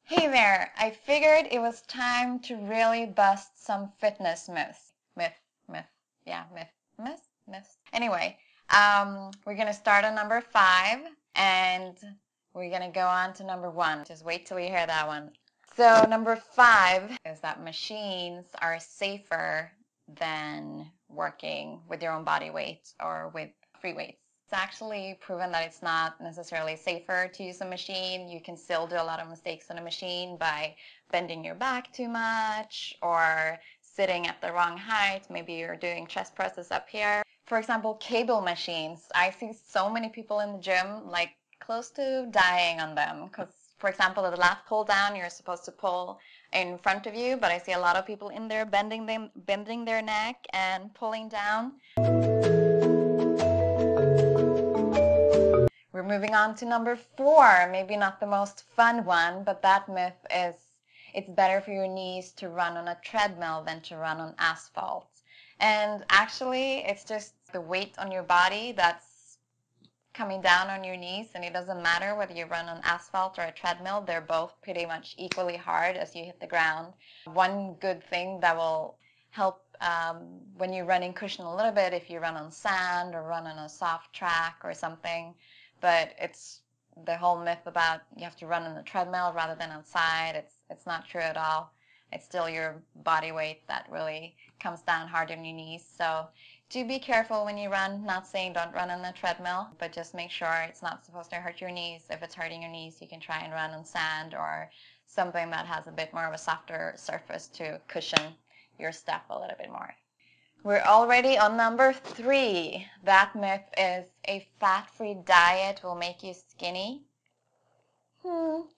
Hey there, I figured it was time to really bust some fitness myths. Myths. Anyway, we're gonna start on number 5 and we're gonna go on to number 1. Just wait till you hear that one. So number 5 is that machines are safer than working with your own body weight or with free weights. It's actually proven that it's not necessarily safer to use a machine. You can still do a lot of mistakes on a machine by bending your back too much or sitting at the wrong height. Maybe you're doing chest presses up here. For example, cable machines. I see so many people in the gym like close to dying on them because, for example, the lat pull down, you're supposed to pull in front of you, but I see a lot of people in there bending their neck and pulling down. We're moving on to number 4, maybe not the most fun one, but that myth is it's better for your knees to run on a treadmill than to run on asphalt. And actually, it's just the weight on your body that's coming down on your knees, and it doesn't matter whether you run on asphalt or a treadmill. They're both pretty much equally hard as you hit the ground. One good thing that will help when you're running cushion a little bit if you run on sand or run on a soft track or something, but it's the whole myth about you have to run on the treadmill rather than outside. It's not true at all. It's still your body weight that really comes down hard on your knees. So do be careful when you run. Not saying don't run on the treadmill, but just make sure it's not supposed to hurt your knees. If it's hurting your knees, you can try and run on sand or something that has a bit more of a softer surface to cushion your step a little bit more. We're already on number 3. That myth is a fat-free diet will make you skinny.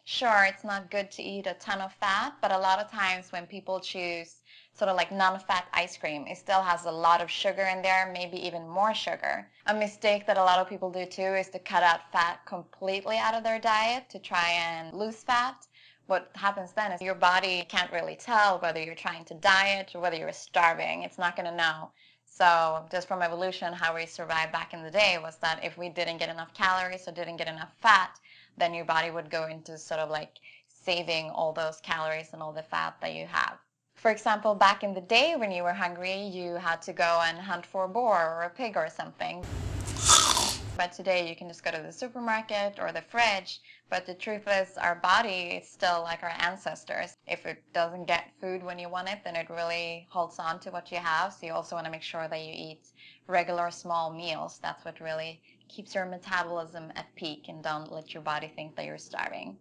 Sure, it's not good to eat a ton of fat, but a lot of times when people choose sort of like non-fat ice cream, it still has a lot of sugar in there, maybe even more sugar. A mistake that a lot of people do too is to cut out fat completely out of their diet to try and lose fat. What happens then is your body can't really tell whether you're trying to diet or whether you're starving. It's not going to know. So just from evolution, how we survived back in the day was that if we didn't get enough calories or didn't get enough fat, then your body would go into sort of like saving all those calories and all the fat that you have. For example, back in the day when you were hungry, you had to go and hunt for a boar or a pig or something. But today you can just go to the supermarket or the fridge. But the truth is our body is still like our ancestors. If it doesn't get food when you want it, then it really holds on to what you have. So you also want to make sure that you eat regular small meals. That's what really keeps your metabolism at peak and don't let your body think that you're starving.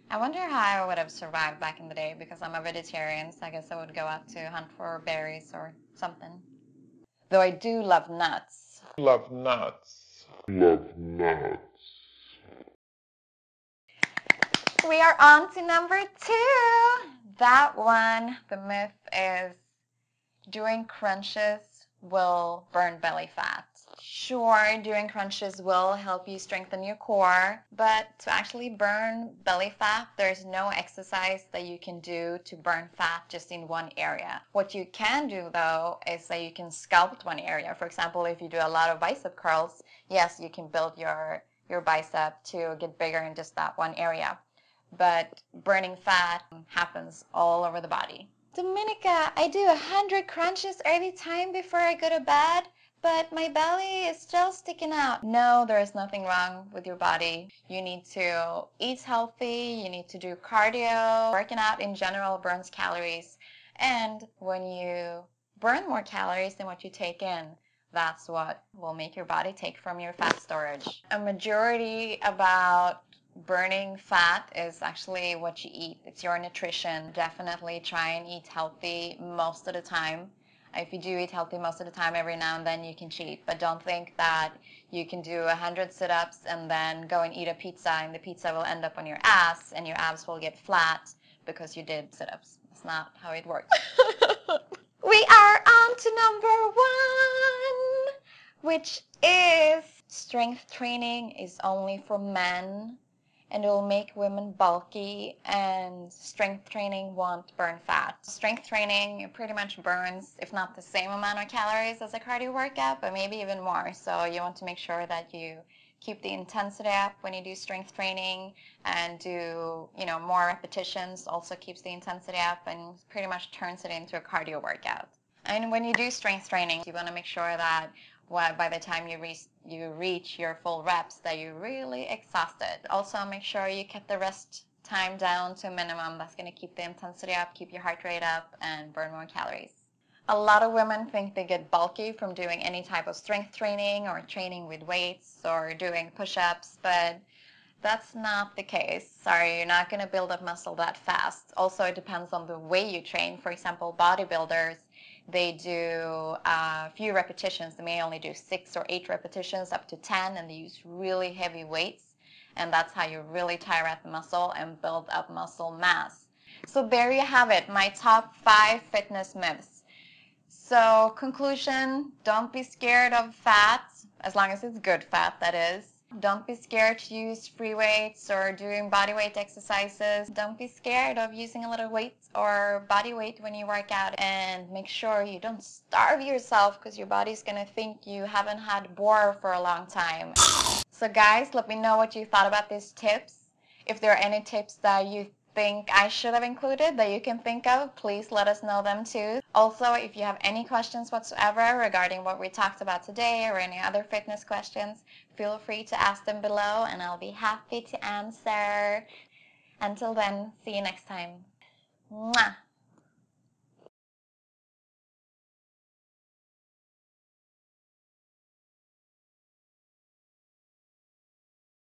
I wonder how I would have survived back in the day because I'm a vegetarian, so I guess I would go out to hunt for berries or something. Though I do love nuts. Love nuts. We are on to number 2. That one, the myth is doing crunches will burn belly fat. Sure, doing crunches will help you strengthen your core, but to actually burn belly fat, there's no exercise that you can do to burn fat just in one area. What you can do though is that you can sculpt one area. For example, if you do a lot of bicep curls, yes, you can build your bicep to get bigger in just that one area. But burning fat happens all over the body. Dominica, I do 100 crunches every time before I go to bed, but my belly is still sticking out. No, there is nothing wrong with your body. You need to eat healthy, you need to do cardio. Working out in general burns calories, and when you burn more calories than what you take in, that's what will make your body take from your fat storage. A majority about burning fat is actually what you eat. It's your nutrition. Definitely try and eat healthy most of the time. If you do eat healthy most of the time, every now and then you can cheat. But don't think that you can do 100 sit-ups and then go and eat a pizza and the pizza will end up on your ass and your abs will get flat because you did sit-ups. That's not how it works. We are on to number 1, which is strength training is only for men. And it will make women bulky, and strength training won't burn fat. Strength training pretty much burns, if not the same amount of calories as a cardio workout, but maybe even more. So you want to make sure that you keep the intensity up when you do strength training, and do, more repetitions also keeps the intensity up and pretty much turns it into a cardio workout. And when you do strength training, you want to make sure that by the time you reach your full reps that you're really exhausted. Also make sure you cut the rest time down to a minimum. That's going to keep the intensity up, keep your heart rate up, and burn more calories. A lot of women think they get bulky from doing any type of strength training or training with weights or doing push-ups, but that's not the case. Sorry, you're not going to build up muscle that fast. Also, it depends on the way you train. For example, bodybuilders, they do a few repetitions. They may only do 6 or 8 repetitions up to 10, and they use really heavy weights. And that's how you really tire out the muscle and build up muscle mass. So there you have it, my top 5 fitness myths. So conclusion, don't be scared of fat, as long as it's good fat, that is. Don't be scared to use free weights or doing body weight exercises. Don't be scared of using a little weight or body weight when you work out, and make sure you don't starve yourself because your body's going to think you haven't had boar for a long time. So guys, let me know what you thought about these tips. If there are any tips that you think I should have included that you can think of, please let us know them too. Also, if you have any questions whatsoever regarding what we talked about today or any other fitness questions, feel free to ask them below and I'll be happy to answer. Until then, see you next time. Mwah!